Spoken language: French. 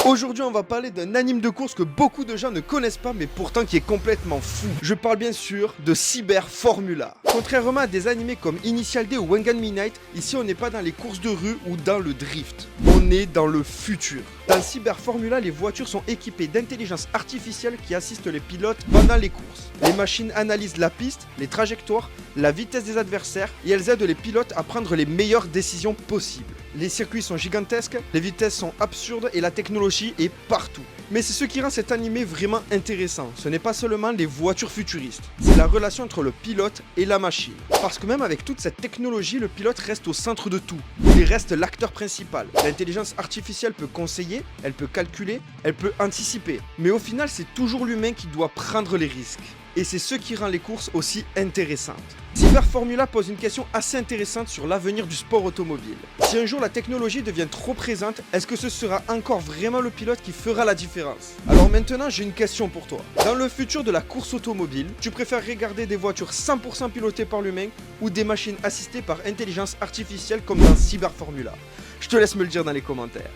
Aujourd'hui, on va parler d'un anime de course que beaucoup de gens ne connaissent pas, mais pourtant qui est complètement fou. Je parle bien sûr de Cyber Formula. Contrairement à des animés comme Initial D ou Wangan Midnight, ici on n'est pas dans les courses de rue ou dans le drift. On est dans le futur. Dans Cyber Formula, les voitures sont équipées d'intelligence artificielle qui assistent les pilotes pendant les courses. Les machines analysent la piste, les trajectoires, la vitesse des adversaires et elles aident les pilotes à prendre les meilleures décisions possibles. Les circuits sont gigantesques, les vitesses sont absurdes et la technologie est partout. Mais c'est ce qui rend cet animé vraiment intéressant. Ce n'est pas seulement les voitures futuristes, c'est la relation entre le pilote et la machine. Parce que même avec toute cette technologie, le pilote reste au centre de tout. Il reste l'acteur principal. L'intelligence artificielle peut conseiller, elle peut calculer, elle peut anticiper. Mais au final, c'est toujours l'humain qui doit prendre les risques. Et c'est ce qui rend les courses aussi intéressantes. Cyber Formula pose une question assez intéressante sur l'avenir du sport automobile. Si un jour la technologie devient trop présente, est-ce que ce sera encore vraiment le pilote qui fera la différence? Alors maintenant, j'ai une question pour toi. Dans le futur de la course automobile, tu préfères regarder des voitures 100% pilotées par l'humain ou des machines assistées par intelligence artificielle comme dans Cyber Formula? Je te laisse me le dire dans les commentaires.